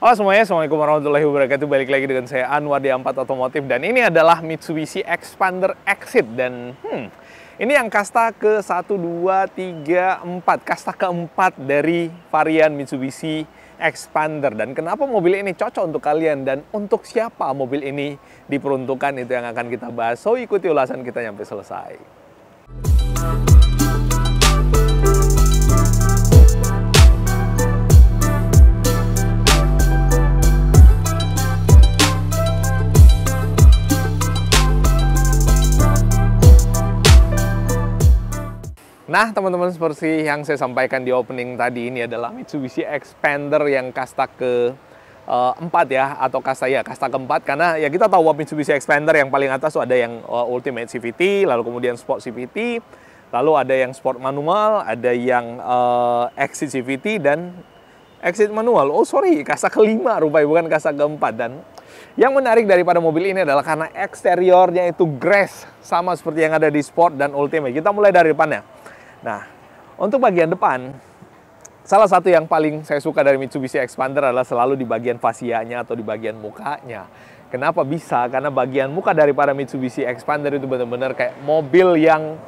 Halo semuanya, Assalamualaikum warahmatullahi wabarakatuh. Balik lagi dengan saya Anwar di A4 Otomotif. Dan ini adalah Mitsubishi Xpander Exit. Dan ini yang kasta ke 1, 2, 3, 4. Kasta keempat dari varian Mitsubishi Xpander. Dan kenapa mobil ini cocok untuk kalian dan untuk siapa mobil ini diperuntukkan, itu yang akan kita bahas. So ikuti ulasan kita sampai selesai. Nah, teman-teman, seperti yang saya sampaikan di opening tadi, ini adalah Mitsubishi Xpander yang kasta ke-4 ya, atau kasta keempat, karena ya kita tahu Mitsubishi Xpander yang paling atas tuh ada yang Ultimate CVT, lalu kemudian Sport CVT, lalu ada yang Sport Manual, ada yang Exit CVT, dan Exit Manual. Oh sorry, kasta ke-5 rupanya, bukan kasta ke-4. Dan yang menarik daripada mobil ini adalah karena eksteriornya itu grass, sama seperti yang ada di Sport dan Ultimate. Kita mulai dari depannya. Nah, untuk bagian depan, salah satu yang paling saya suka dari Mitsubishi Xpander adalah selalu di bagian fasianya atau di bagian mukanya. Kenapa bisa? Karena bagian muka daripada Mitsubishi Xpander itu benar-benar kayak mobil yang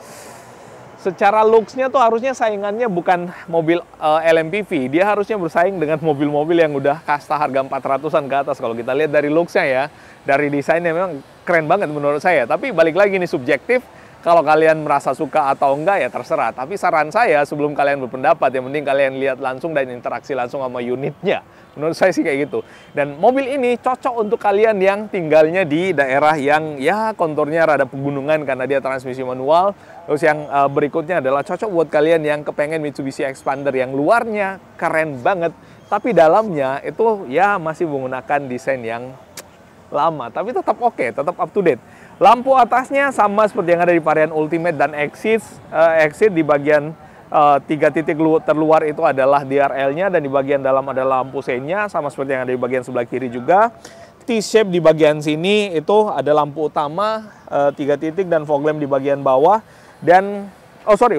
secara looks-nya tuh harusnya saingannya bukan mobil LMPV. Dia harusnya bersaing dengan mobil-mobil yang udah kasta harga 400-an ke atas. Kalau kita lihat dari looks-nya ya, dari desainnya memang keren banget menurut saya. Tapi balik lagi ini subjektif. Kalau kalian merasa suka atau enggak ya terserah. Tapi saran saya sebelum kalian berpendapat, yang penting kalian lihat langsung dan interaksi langsung sama unitnya. Menurut saya sih kayak gitu. Dan mobil ini cocok untuk kalian yang tinggalnya di daerah yang ya konturnya rada pegunungan karena dia transmisi manual. Terus yang berikutnya adalah cocok buat kalian yang kepengen Mitsubishi Xpander yang luarnya keren banget, tapi dalamnya itu ya masih menggunakan desain yang lama. Tapi tetap oke, tetap up to date. Lampu atasnya sama seperti yang ada di varian Ultimate dan Exit. Di bagian 3 titik terluar itu adalah DRL-nya, dan di bagian dalam ada lampu seinnya sama seperti yang ada di bagian sebelah kiri juga. T-shape di bagian sini itu ada lampu utama 3 titik dan fog lamp di bagian bawah, dan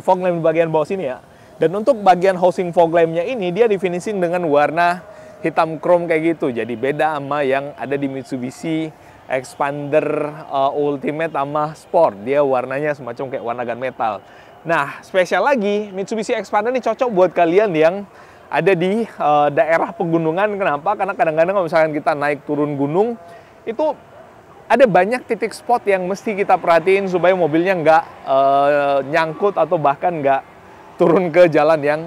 fog lamp di bagian bawah sini ya. Dan untuk bagian housing fog lamp-nya ini dia di finishing dengan warna hitam chrome kayak gitu. Jadi beda sama yang ada di Mitsubishi Xpander Ultimate sama Sport. Dia warnanya semacam kayak warna gunmetal. Nah, spesial lagi, Mitsubishi Xpander ini cocok buat kalian yang ada di daerah pegunungan. Kenapa? Karena kadang-kadang kalau misalkan kita naik turun gunung, itu ada banyak titik spot yang mesti kita perhatiin supaya mobilnya nggak nyangkut atau bahkan nggak turun ke jalan yang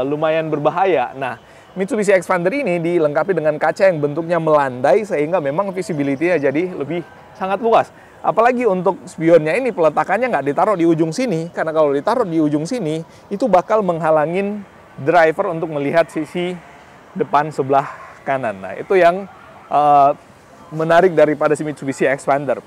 lumayan berbahaya. Nah, Mitsubishi Xpander ini dilengkapi dengan kaca yang bentuknya melandai sehingga memang visibility-nya jadi lebih sangat luas. Apalagi untuk spionnya ini peletakannya nggak ditaruh di ujung sini, karena kalau ditaruh di ujung sini itu bakal menghalangin driver untuk melihat sisi depan sebelah kanan. Nah, itu yang menarik daripada si Mitsubishi Xpander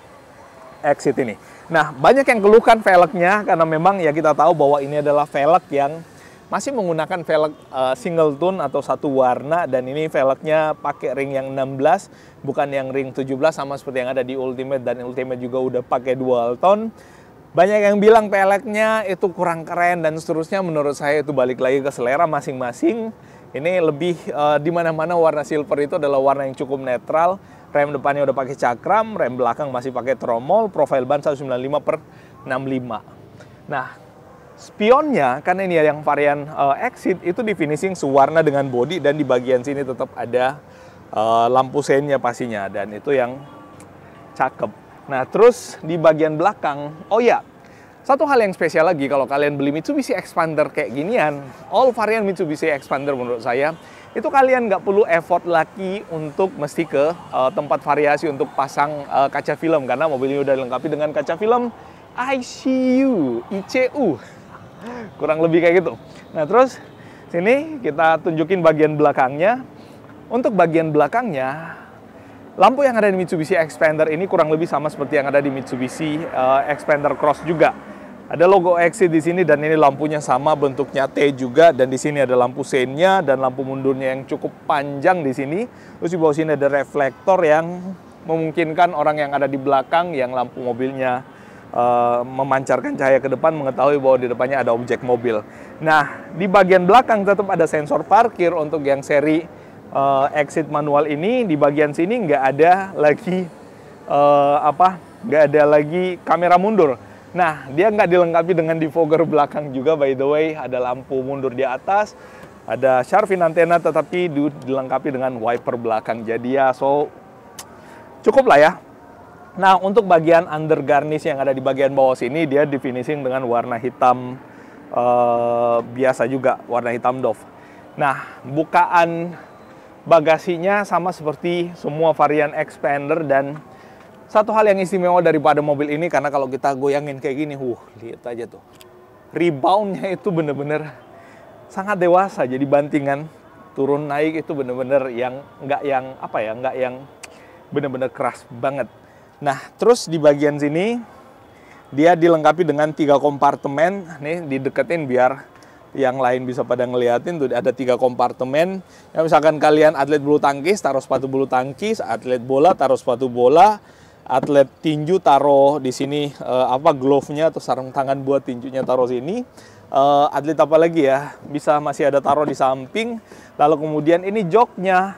Exit ini. Nah, banyak yang keluhkan velgnya karena memang ya kita tahu bahwa ini adalah velg yang masih menggunakan velg single tone atau satu warna, dan ini velgnya pakai ring yang 16 bukan yang ring 17 sama seperti yang ada di Ultimate, dan Ultimate juga udah pakai dual tone. Banyak yang bilang velgnya itu kurang keren dan seterusnya. Menurut saya itu balik lagi ke selera masing-masing. Ini lebih di mana-mana warna silver itu adalah warna yang cukup netral. Rem depannya udah pakai cakram, rem belakang masih pakai tromol, profile ban 195/65. Nah, spionnya, karena ini yang varian Exit, itu di finishing sewarna dengan body, dan di bagian sini tetap ada lampu seinnya pastinya, dan itu yang cakep. Nah, terus di bagian belakang, oh ya, satu hal yang spesial lagi kalau kalian beli Mitsubishi Xpander kayak ginian, all varian Mitsubishi Xpander menurut saya, itu kalian nggak perlu effort lagi untuk mesti ke tempat variasi untuk pasang kaca film, karena mobil ini udah dilengkapi dengan kaca film ICU. Kurang lebih kayak gitu. Nah, terus sini kita tunjukin bagian belakangnya. Untuk bagian belakangnya, lampu yang ada di Mitsubishi Xpander ini kurang lebih sama seperti yang ada di Mitsubishi Xpander Cross juga. Ada logo Exit di sini, dan ini lampunya sama bentuknya T juga, dan di sini ada lampu seinnya dan lampu mundurnya yang cukup panjang di sini. Terus di bawah sini ada reflektor yang memungkinkan orang yang ada di belakang yang lampu mobilnya memancarkan cahaya ke depan mengetahui bahwa di depannya ada objek mobil. Nah, di bagian belakang tetap ada sensor parkir untuk yang seri exit manual ini di bagian sini nggak ada lagi nggak ada lagi kamera mundur. Nah, dia nggak dilengkapi dengan defogger belakang juga, by the way. Ada lampu mundur di atas, ada Sharvin antena, tetapi dilengkapi dengan wiper belakang. Jadi ya, cukup lah ya. Nah, untuk bagian under garnish yang ada di bagian bawah sini, dia di finishing dengan warna hitam biasa juga, warna hitam doff. Nah, bukaan bagasinya sama seperti semua varian Xpander, dan satu hal yang istimewa daripada mobil ini, karena kalau kita goyangin kayak gini, lihat aja tuh, reboundnya itu bener-bener sangat dewasa. Jadi bantingan turun naik itu bener-bener yang nggak yang bener-bener keras banget. Nah, terus di bagian sini dia dilengkapi dengan 3 kompartemen. Nih dideketin biar yang lain bisa pada ngeliatin tuh, ada 3 kompartemen. Ya, misalkan kalian atlet bulu tangkis, taruh sepatu bulu tangkis; atlet bola, taruh sepatu bola; atlet tinju, taruh di sini glove-nya atau sarung tangan buat tinjunya taruh sini. Atlet apa lagi ya, bisa masih ada taruh di samping. Lalu kemudian ini joknya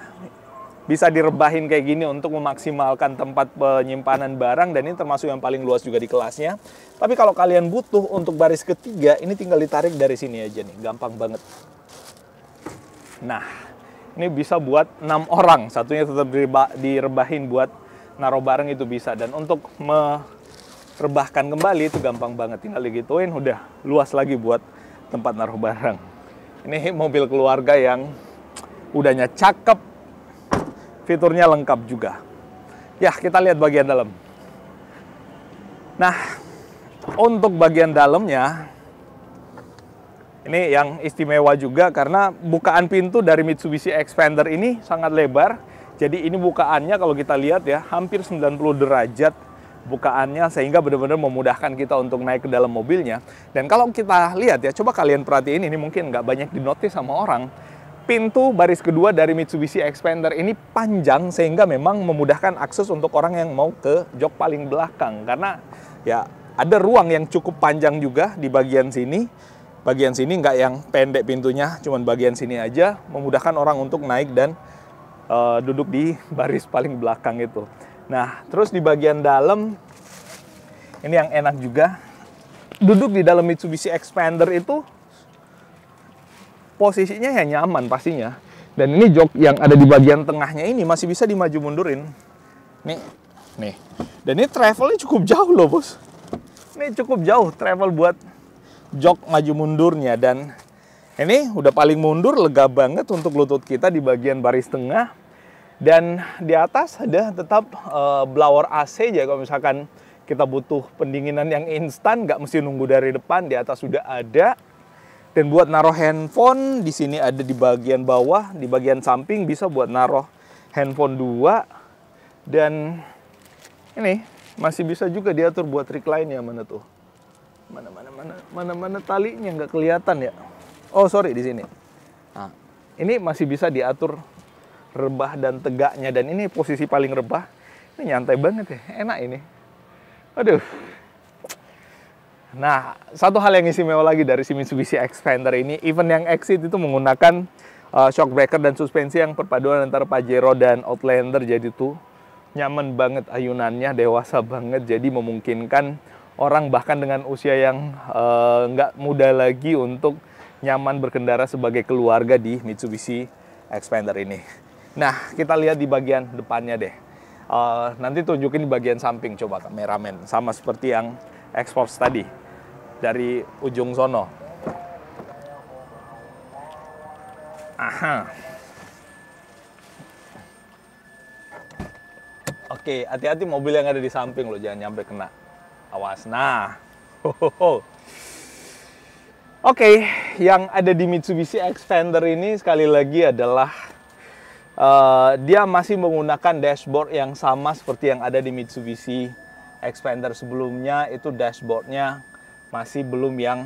bisa direbahin kayak gini untuk memaksimalkan tempat penyimpanan barang, dan ini termasuk yang paling luas juga di kelasnya. Tapi kalau kalian butuh untuk baris ketiga, ini tinggal ditarik dari sini aja nih, gampang banget. Nah, ini bisa buat 6 orang, satunya tetap direbahin buat naruh barang itu bisa. Dan untuk merebahkan kembali itu gampang banget, tinggal digituin, udah luas lagi buat tempat naruh barang. Ini mobil keluarga yang udahnya cakep, fiturnya lengkap juga. Ya, kita lihat bagian dalam. Nah, untuk bagian dalamnya ini yang istimewa juga, karena bukaan pintu dari Mitsubishi Xpander ini sangat lebar. Jadi ini bukaannya kalau kita lihat ya, hampir 90 derajat bukaannya, sehingga benar-benar memudahkan kita untuk naik ke dalam mobilnya. Dan kalau kita lihat ya, coba kalian perhatiin, ini mungkin nggak banyak dinotis sama orang. Pintu baris kedua dari Mitsubishi Xpander ini panjang, sehingga memang memudahkan akses untuk orang yang mau ke jok paling belakang. Karena ya ada ruang yang cukup panjang juga di bagian sini. Bagian sini nggak yang pendek pintunya, cuman bagian sini aja, memudahkan orang untuk naik dan duduk di baris paling belakang itu. Nah, terus di bagian dalam, ini yang enak juga, duduk di dalam Mitsubishi Xpander itu posisinya ya nyaman pastinya. Dan ini jok yang ada di bagian tengahnya ini masih bisa dimaju mundurin. Nih. Dan ini travelnya cukup jauh loh, bos. Ini cukup jauh travel buat jok maju mundurnya. Dan ini udah paling mundur, lega banget untuk lutut kita di bagian baris tengah. Dan di atas ada tetap blower AC aja, kalau misalkan kita butuh pendinginan yang instan, nggak mesti nunggu dari depan, di atas sudah ada. Dan buat naruh handphone, di sini ada di bagian bawah, di bagian samping bisa buat naruh handphone 2. Dan ini masih bisa juga diatur buat recline ya, mana tuh? Mana talinya nggak kelihatan ya? Oh, sorry, di sini. Nah, ini masih bisa diatur rebah dan tegaknya, dan ini posisi paling rebah. Ini nyantai banget ya, enak ini. Aduh. Nah, satu hal yang istimewa lagi dari si Mitsubishi Xpander ini, even yang Exit itu menggunakan shock breaker dan suspensi yang perpaduan antara Pajero dan Outlander. Jadi tuh nyaman banget ayunannya, dewasa banget, jadi memungkinkan orang bahkan dengan usia yang nggak muda lagi untuk nyaman berkendara sebagai keluarga di Mitsubishi Xpander ini. Nah, kita lihat di bagian depannya deh. Nanti tunjukin di bagian samping, coba kameramen. Sama seperti yang X-Force tadi, dari ujung sono. Aha. Oke, hati-hati mobil yang ada di samping loh, jangan nyampe kena. Awas, nah. Oke, yang ada di Mitsubishi Xpander ini sekali lagi adalah dia masih menggunakan dashboard yang sama seperti yang ada di Mitsubishi Xpander sebelumnya. Itu dashboardnya masih belum yang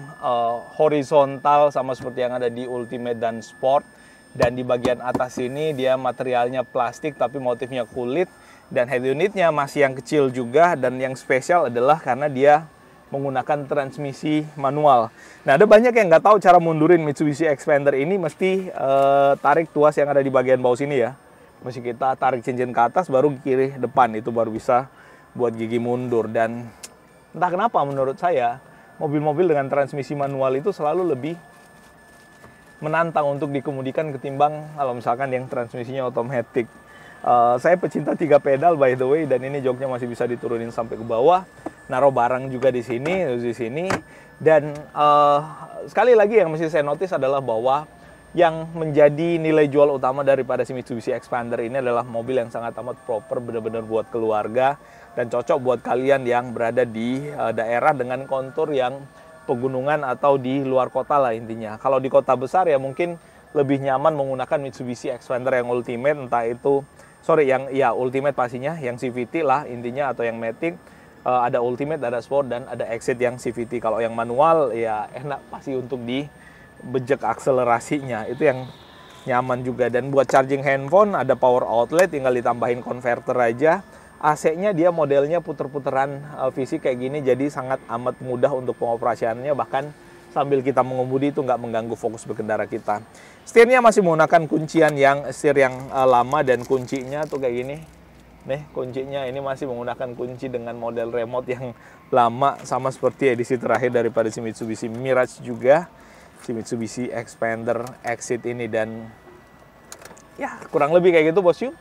horizontal sama seperti yang ada di Ultimate dan Sport. Dan di bagian atas ini dia materialnya plastik tapi motifnya kulit. Dan head unitnya masih yang kecil juga. Dan yang spesial adalah karena dia menggunakan transmisi manual. Nah, ada banyak yang nggak tahu cara mundurin Mitsubishi Xpander ini, mesti tarik tuas yang ada di bagian bawah sini ya. Mesti kita tarik cincin ke atas, baru kiri depan, itu baru bisa buat gigi mundur. Dan entah kenapa menurut saya, mobil-mobil dengan transmisi manual itu selalu lebih menantang untuk dikemudikan ketimbang kalau misalkan yang transmisinya otomatis. Saya pecinta 3 pedal by the way, dan ini joknya masih bisa diturunin sampai ke bawah. Naruh barang juga di sini, dan sekali lagi yang mesti saya notice adalah bahwa yang menjadi nilai jual utama daripada si Mitsubishi Xpander ini adalah mobil yang sangat amat proper, benar-benar buat keluarga dan cocok buat kalian yang berada di daerah dengan kontur yang pegunungan atau di luar kota lah intinya. Kalau di kota besar ya mungkin lebih nyaman menggunakan Mitsubishi Xpander yang Ultimate, entah itu Ultimate pastinya, yang CVT lah intinya, atau yang Matic. Ada Ultimate, ada Sport, dan ada Exit yang CVT. Kalau yang manual ya enak pasti untuk dibejek akselerasinya, itu yang nyaman juga. Dan buat charging handphone ada power outlet, tinggal ditambahin converter aja. AC-nya dia modelnya puter-puteran fisik kayak gini, jadi sangat amat mudah untuk pengoperasiannya, bahkan sambil kita mengemudi itu nggak mengganggu fokus berkendara kita. Setirnya masih menggunakan kuncian yang setir yang lama, dan kuncinya tuh kayak gini. Nih kuncinya ini masih menggunakan kunci dengan model remote yang lama, sama seperti edisi terakhir daripada si Mitsubishi Mirage juga, si Mitsubishi Xpander Exit ini. Dan ya kurang lebih kayak gitu bosku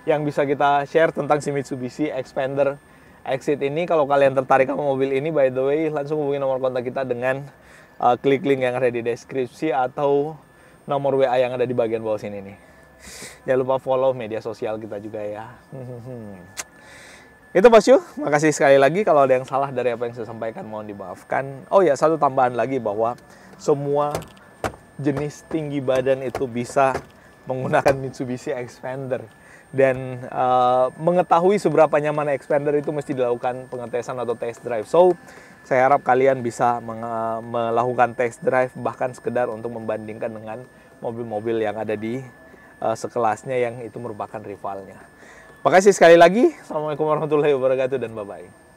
yang bisa kita share tentang si Mitsubishi Xpander Exit ini. Kalau kalian tertarik sama mobil ini, by the way, langsung hubungi nomor kontak kita dengan klik link yang ada di deskripsi atau nomor WA yang ada di bagian bawah sini nih. Jangan lupa follow media sosial kita juga ya. Itu bosku, makasih sekali lagi. Kalau ada yang salah dari apa yang saya sampaikan mohon dimaafkan. Oh ya, satu tambahan lagi, bahwa semua jenis tinggi badan itu bisa menggunakan Mitsubishi Xpander. Dan mengetahui seberapa nyaman Xpander itu mesti dilakukan pengetesan atau test drive. So, saya harap kalian bisa melakukan test drive, bahkan sekedar untuk membandingkan dengan mobil-mobil yang ada di sekelasnya yang itu merupakan rivalnya. Makasih sekali lagi. Assalamualaikum warahmatullahi wabarakatuh dan bye-bye.